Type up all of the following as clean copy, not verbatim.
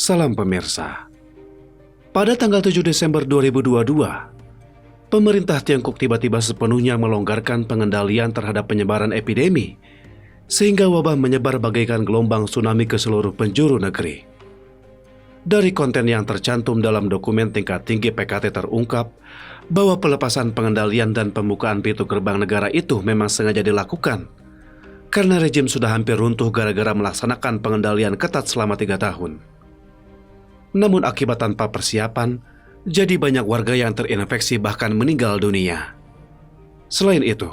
Salam pemirsa. Pada tanggal 7 Desember 2022, pemerintah Tiongkok tiba-tiba sepenuhnya melonggarkan pengendalian terhadap penyebaran epidemi, sehingga wabah menyebar bagaikan gelombang tsunami ke seluruh penjuru negeri. Dari konten yang tercantum dalam dokumen tingkat tinggi PKT terungkap bahwa pelepasan pengendalian dan pembukaan pintu gerbang negara itu memang sengaja dilakukan, karena rejim sudah hampir runtuh gara-gara melaksanakan pengendalian ketat selama 3 tahun. Namun akibat tanpa persiapan, jadi banyak warga yang terinfeksi bahkan meninggal dunia. Selain itu,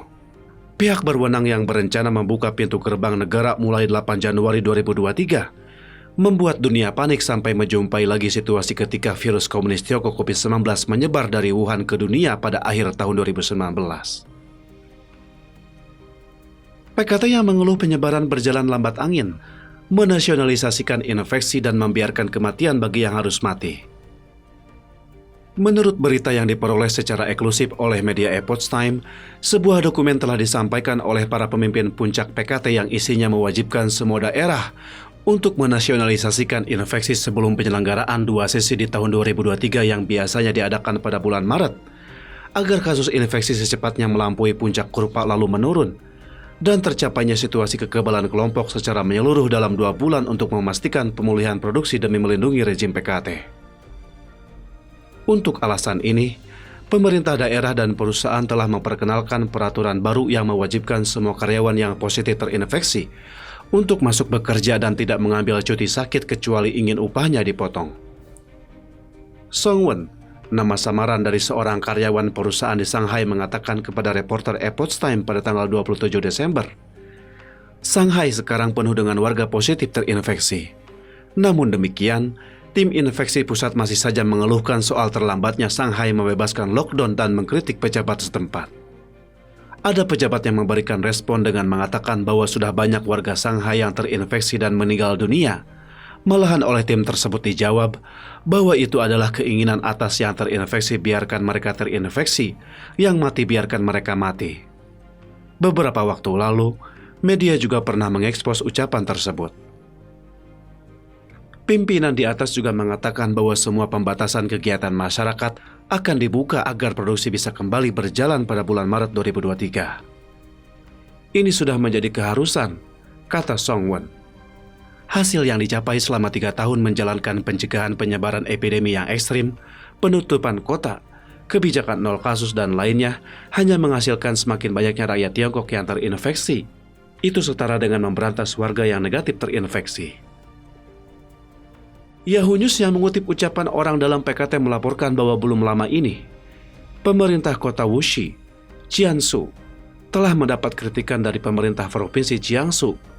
pihak berwenang yang berencana membuka pintu gerbang negara mulai 8 Januari 2023 membuat dunia panik sampai menjumpai lagi situasi ketika virus komunis Tiongkok COVID-19 menyebar dari Wuhan ke dunia pada akhir tahun 2019. PKT yang mengeluh penyebaran berjalan lambat angin menasionalisasikan infeksi dan membiarkan kematian bagi yang harus mati. Menurut berita yang diperoleh secara eksklusif oleh media Epoch Times, sebuah dokumen telah disampaikan oleh para pemimpin puncak PKT yang isinya mewajibkan semua daerah untuk menasionalisasikan infeksi sebelum penyelenggaraan 2 sesi di tahun 2023 yang biasanya diadakan pada bulan Maret, agar kasus infeksi secepatnya melampaui puncak kurva lalu menurun, dan tercapainya situasi kekebalan kelompok secara menyeluruh dalam 2 bulan untuk memastikan pemulihan produksi demi melindungi rejim PKT. Untuk alasan ini, pemerintah daerah dan perusahaan telah memperkenalkan peraturan baru yang mewajibkan semua karyawan yang positif terinfeksi untuk masuk bekerja dan tidak mengambil cuti sakit kecuali ingin upahnya dipotong. Songwen, nama samaran dari seorang karyawan perusahaan di Shanghai, mengatakan kepada reporter Epoch Times pada tanggal 27 Desember, Shanghai sekarang penuh dengan warga positif terinfeksi. Namun demikian, tim infeksi pusat masih saja mengeluhkan soal terlambatnya Shanghai membebaskan lockdown dan mengkritik pejabat setempat. Ada pejabat yang memberikan respon dengan mengatakan bahwa sudah banyak warga Shanghai yang terinfeksi dan meninggal dunia. Malahan oleh tim tersebut dijawab bahwa itu adalah keinginan atas yang terinfeksi, biarkan mereka terinfeksi, yang mati biarkan mereka mati. Beberapa waktu lalu, media juga pernah mengekspos ucapan tersebut. Pimpinan di atas juga mengatakan bahwa semua pembatasan kegiatan masyarakat akan dibuka agar produksi bisa kembali berjalan pada bulan Maret 2023. Ini sudah menjadi keharusan, kata Songwen. Hasil yang dicapai selama 3 tahun menjalankan pencegahan penyebaran epidemi yang ekstrim, penutupan kota, kebijakan 0 kasus dan lainnya hanya menghasilkan semakin banyaknya rakyat Tiongkok yang terinfeksi. Itu setara dengan memberantas warga yang negatif terinfeksi. Yahoo News yang mengutip ucapan orang dalam PKT melaporkan bahwa belum lama ini, pemerintah kota Wuxi, Jiangsu, telah mendapat kritikan dari pemerintah provinsi Jiangsu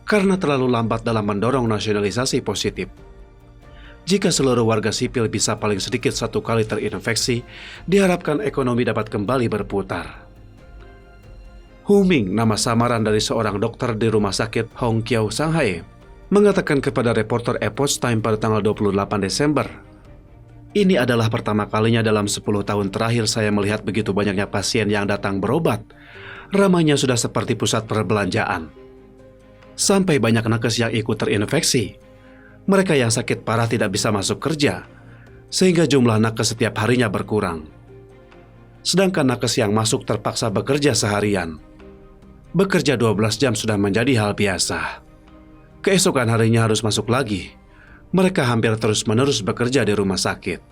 karena terlalu lambat dalam mendorong nasionalisasi positif. Jika seluruh warga sipil bisa paling sedikit 1 kali terinfeksi, diharapkan ekonomi dapat kembali berputar. Hu Ming, nama samaran dari seorang dokter di rumah sakit Hongqiao Shanghai, mengatakan kepada reporter Epoch Times pada tanggal 28 Desember, "Ini adalah pertama kalinya dalam 10 tahun terakhir saya melihat begitu banyaknya pasien yang datang berobat. Ramainya sudah seperti pusat perbelanjaan. Sampai banyak nakes yang ikut terinfeksi. Mereka yang sakit parah tidak bisa masuk kerja, sehingga jumlah nakes setiap harinya berkurang. Sedangkan nakes yang masuk terpaksa bekerja seharian. Bekerja 12 jam sudah menjadi hal biasa. Keesokan harinya harus masuk lagi. Mereka hampir terus-menerus bekerja di rumah sakit.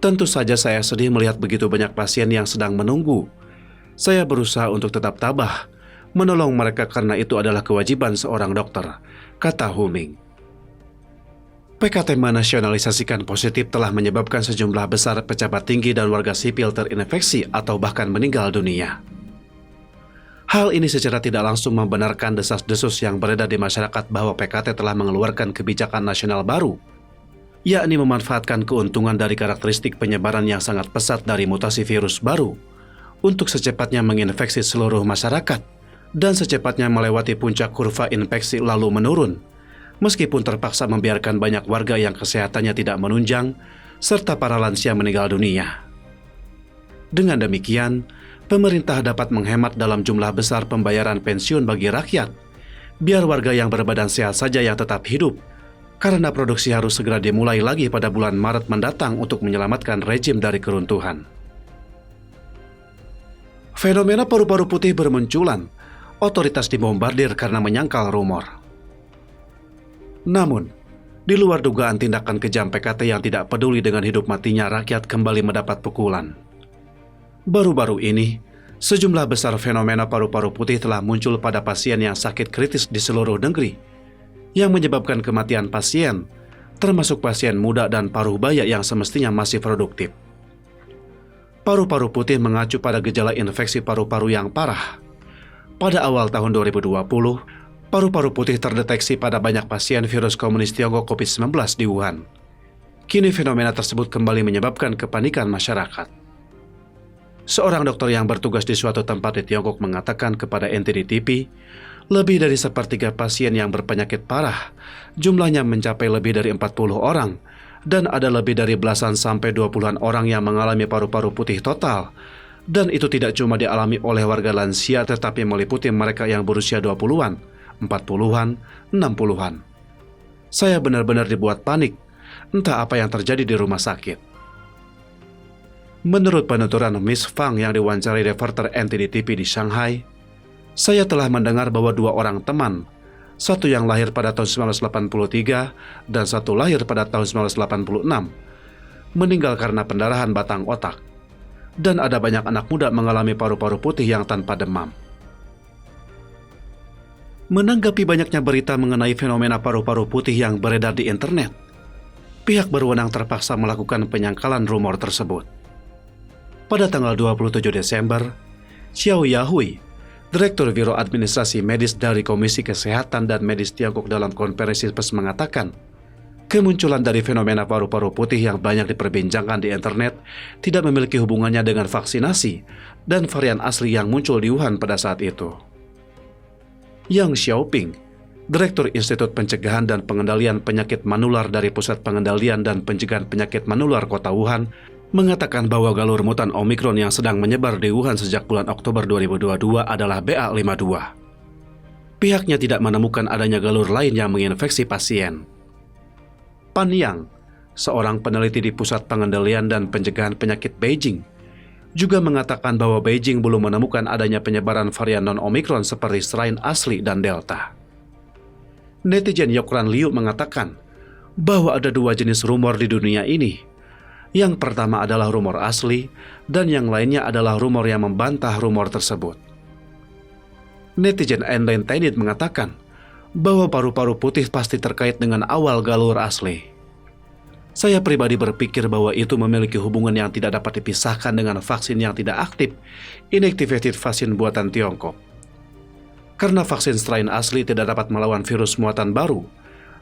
Tentu saja saya sedih melihat begitu banyak pasien yang sedang menunggu. Saya berusaha untuk tetap tabah, menolong mereka karena itu adalah kewajiban seorang dokter," kata Hu Ming. PKT menasionalisasikan positif telah menyebabkan sejumlah besar pejabat tinggi dan warga sipil terinfeksi atau bahkan meninggal dunia. Hal ini secara tidak langsung membenarkan desas-desus yang beredar di masyarakat bahwa PKT telah mengeluarkan kebijakan nasional baru, yakni memanfaatkan keuntungan dari karakteristik penyebaran yang sangat pesat dari mutasi virus baru untuk secepatnya menginfeksi seluruh masyarakat dan secepatnya melewati puncak kurva infeksi lalu menurun, meskipun terpaksa membiarkan banyak warga yang kesehatannya tidak menunjang serta para lansia meninggal dunia. Dengan demikian, pemerintah dapat menghemat dalam jumlah besar pembayaran pensiun bagi rakyat, biar warga yang berbadan sehat saja yang tetap hidup, karena produksi harus segera dimulai lagi pada bulan Maret mendatang untuk menyelamatkan rejim dari keruntuhan. Fenomena paru-paru putih bermunculan, otoritas dibombardir karena menyangkal rumor. Namun, di luar dugaan tindakan kejam PKT yang tidak peduli dengan hidup matinya rakyat kembali mendapat pukulan. Baru-baru ini, sejumlah besar fenomena paru-paru putih telah muncul pada pasien yang sakit kritis di seluruh negeri, yang menyebabkan kematian pasien, termasuk pasien muda dan paruh baya yang semestinya masih produktif. Paru-paru putih mengacu pada gejala infeksi paru-paru yang parah. Pada awal tahun 2020, paru-paru putih terdeteksi pada banyak pasien virus komunis Tiongkok COVID-19 di Wuhan. Kini fenomena tersebut kembali menyebabkan kepanikan masyarakat. Seorang dokter yang bertugas di suatu tempat di Tiongkok mengatakan kepada NTD TV, lebih dari sepertiga pasien yang berpenyakit parah, jumlahnya mencapai lebih dari 40 orang, dan ada lebih dari belasan sampai 20-an orang yang mengalami paru-paru putih total. Dan itu tidak cuma dialami oleh warga lansia tetapi meliputi mereka yang berusia 20-an, 40-an, 60-an. Saya benar-benar dibuat panik, entah apa yang terjadi di rumah sakit. Menurut penuturan Miss Fang yang diwawancarai reporter NTD TV di Shanghai, saya telah mendengar bahwa 2 orang teman, satu yang lahir pada tahun 1983 dan satu lahir pada tahun 1986, meninggal karena pendarahan batang otak. Dan ada banyak anak muda mengalami paru-paru putih yang tanpa demam. Menanggapi banyaknya berita mengenai fenomena paru-paru putih yang beredar di internet, pihak berwenang terpaksa melakukan penyangkalan rumor tersebut. Pada tanggal 27 Desember, Xiao Yahui, Direktur Biro Administrasi Medis dari Komisi Kesehatan dan Medis Tiongkok dalam konferensi pers mengatakan, kemunculan dari fenomena paru-paru putih yang banyak diperbincangkan di internet tidak memiliki hubungannya dengan vaksinasi dan varian asli yang muncul di Wuhan pada saat itu. Yang Xiaoping, Direktur Institut Pencegahan dan Pengendalian Penyakit Menular dari Pusat Pengendalian dan Pencegahan Penyakit Menular Kota Wuhan, mengatakan bahwa galur mutan Omikron yang sedang menyebar di Wuhan sejak bulan Oktober 2022 adalah BA52. Pihaknya tidak menemukan adanya galur lain yang menginfeksi pasien. Pan Yang, seorang peneliti di Pusat Pengendalian dan Pencegahan Penyakit Beijing, juga mengatakan bahwa Beijing belum menemukan adanya penyebaran varian non-Omikron seperti strain asli dan Delta. Netizen Yokran Liu mengatakan bahwa ada 2 jenis rumor di dunia ini. Yang pertama adalah rumor asli, dan yang lainnya adalah rumor yang membantah rumor tersebut. Netizen Enlen Tenit mengatakan bahwa paru-paru putih pasti terkait dengan awal galur asli. Saya pribadi berpikir bahwa itu memiliki hubungan yang tidak dapat dipisahkan dengan vaksin yang tidak aktif, inactivated vaksin buatan Tiongkok. Karena vaksin strain asli tidak dapat melawan virus muatan baru,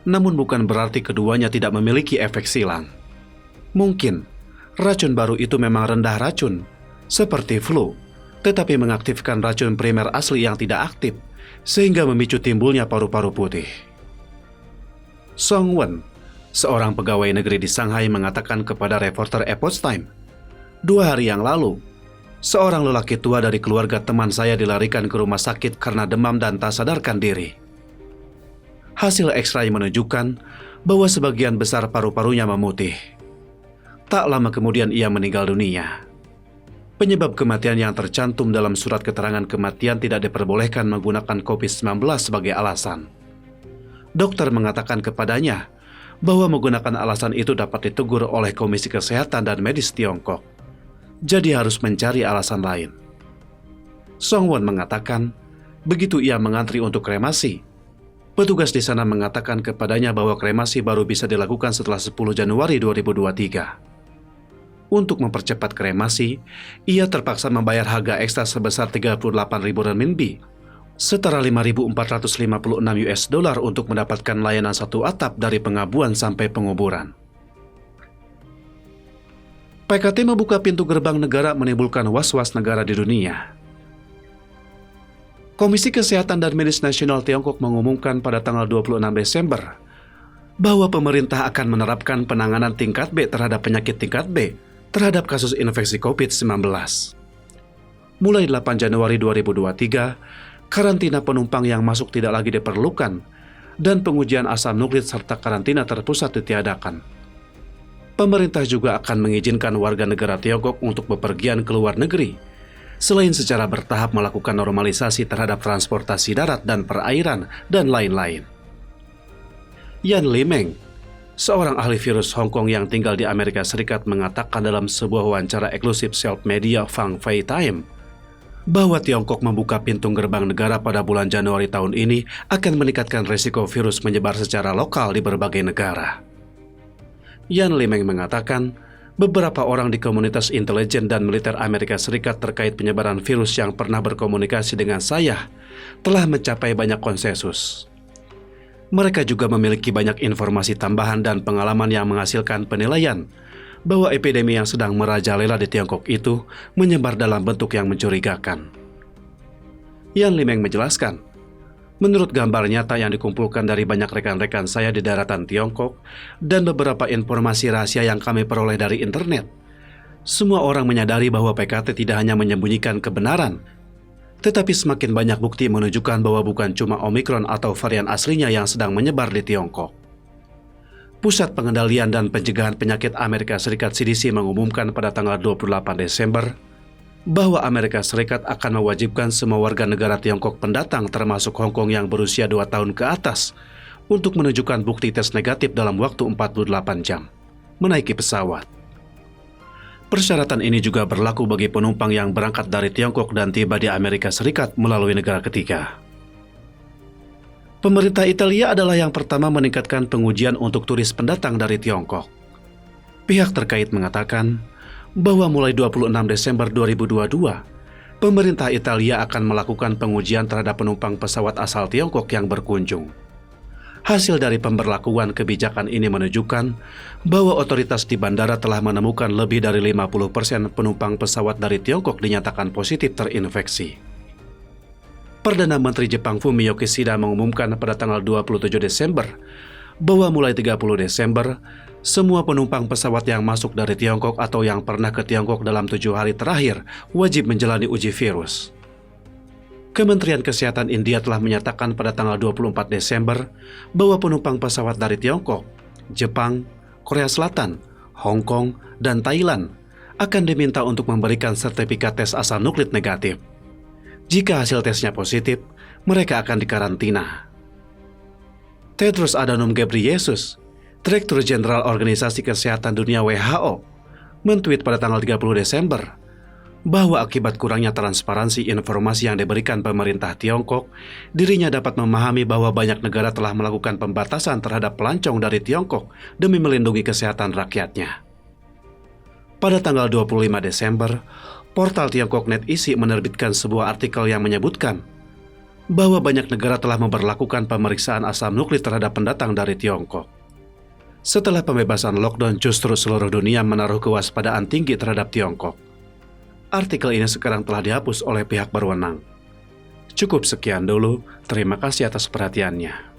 namun bukan berarti keduanya tidak memiliki efek silang. Mungkin racun baru itu memang rendah racun, seperti flu, tetapi mengaktifkan racun primer asli yang tidak aktif, sehingga memicu timbulnya paru-paru putih. Song Wen, seorang pegawai negeri di Shanghai mengatakan kepada reporter Epoch Times, 2 hari yang lalu, seorang lelaki tua dari keluarga teman saya dilarikan ke rumah sakit karena demam dan tak sadarkan diri. Hasil X-ray menunjukkan bahwa sebagian besar paru-parunya memutih. Tak lama kemudian ia meninggal dunia. Penyebab kematian yang tercantum dalam surat keterangan kematian tidak diperbolehkan menggunakan COVID-19 sebagai alasan. Dokter mengatakan kepadanya bahwa menggunakan alasan itu dapat ditegur oleh Komisi Kesehatan dan Medis Tiongkok. Jadi harus mencari alasan lain. Song Wen mengatakan, begitu ia mengantri untuk kremasi, petugas di sana mengatakan kepadanya bahwa kremasi baru bisa dilakukan setelah 10 Januari 2023. Untuk mempercepat kremasi, ia terpaksa membayar harga ekstra sebesar 38.000 renminbi, setara 5.456 US dollar untuk mendapatkan layanan satu atap dari pengabuan sampai penguburan. PKT membuka pintu gerbang negara menimbulkan was-was negara di dunia. Komisi Kesehatan dan Medis Nasional Tiongkok mengumumkan pada tanggal 26 Desember bahwa pemerintah akan menerapkan penanganan tingkat B terhadap penyakit tingkat B terhadap kasus infeksi COVID-19. Mulai 8 Januari 2023, karantina penumpang yang masuk tidak lagi diperlukan, dan pengujian asam nuklir serta karantina terpusat ditiadakan. Pemerintah juga akan mengizinkan warga negara Tiongkok untuk bepergian ke luar negeri, selain secara bertahap melakukan normalisasi terhadap transportasi darat dan perairan, dan lain-lain. Yan Limeng, seorang ahli virus Hong Kong yang tinggal di Amerika Serikat, mengatakan dalam sebuah wawancara eksklusif self media Fang Fei Time bahwa Tiongkok membuka pintu gerbang negara pada bulan Januari tahun ini akan meningkatkan risiko virus menyebar secara lokal di berbagai negara. Yan Limeng mengatakan, beberapa orang di komunitas intelijen dan militer Amerika Serikat terkait penyebaran virus yang pernah berkomunikasi dengan saya telah mencapai banyak konsensus. Mereka juga memiliki banyak informasi tambahan dan pengalaman yang menghasilkan penilaian bahwa epidemi yang sedang merajalela di Tiongkok itu menyebar dalam bentuk yang mencurigakan. Yan Limeng menjelaskan, menurut gambar nyata yang dikumpulkan dari banyak rekan-rekan saya di daratan Tiongkok dan beberapa informasi rahasia yang kami peroleh dari internet, semua orang menyadari bahwa PKT tidak hanya menyembunyikan kebenaran, tetapi semakin banyak bukti menunjukkan bahwa bukan cuma Omikron atau varian aslinya yang sedang menyebar di Tiongkok. Pusat Pengendalian dan Pencegahan Penyakit Amerika Serikat CDC mengumumkan pada tanggal 28 Desember bahwa Amerika Serikat akan mewajibkan semua warga negara Tiongkok pendatang termasuk Hong Kong yang berusia 2 tahun ke atas untuk menunjukkan bukti tes negatif dalam waktu 48 jam menaiki pesawat. Persyaratan ini juga berlaku bagi penumpang yang berangkat dari Tiongkok dan tiba di Amerika Serikat melalui negara ketiga. Pemerintah Italia adalah yang pertama meningkatkan pengujian untuk turis pendatang dari Tiongkok. Pihak terkait mengatakan bahwa mulai 26 Desember 2022, pemerintah Italia akan melakukan pengujian terhadap penumpang pesawat asal Tiongkok yang berkunjung. Hasil dari pemberlakuan kebijakan ini menunjukkan bahwa otoritas di bandara telah menemukan lebih dari 50% penumpang pesawat dari Tiongkok dinyatakan positif terinfeksi. Perdana Menteri Jepang Fumio Kishida mengumumkan pada tanggal 27 Desember bahwa mulai 30 Desember, semua penumpang pesawat yang masuk dari Tiongkok atau yang pernah ke Tiongkok dalam 7 hari terakhir wajib menjalani uji virus. Kementerian Kesehatan India telah menyatakan pada tanggal 24 Desember bahwa penumpang pesawat dari Tiongkok, Jepang, Korea Selatan, Hong Kong, dan Thailand akan diminta untuk memberikan sertifikat tes asam nuklir negatif. Jika hasil tesnya positif, mereka akan dikarantina. Tedros Adhanom Ghebreyesus, Direktur Jenderal Organisasi Kesehatan Dunia WHO, mentweet pada tanggal 30 Desember bahwa akibat kurangnya transparansi informasi yang diberikan pemerintah Tiongkok, dirinya dapat memahami bahwa banyak negara telah melakukan pembatasan terhadap pelancong dari Tiongkok demi melindungi kesehatan rakyatnya. Pada tanggal 25 Desember, portal Tiongkok NetEase menerbitkan sebuah artikel yang menyebutkan bahwa banyak negara telah memberlakukan pemeriksaan asam nuklir terhadap pendatang dari Tiongkok. Setelah pembebasan lockdown, justru seluruh dunia menaruh kewaspadaan tinggi terhadap Tiongkok. Artikel ini sekarang telah dihapus oleh pihak berwenang. Cukup sekian dulu, terima kasih atas perhatiannya.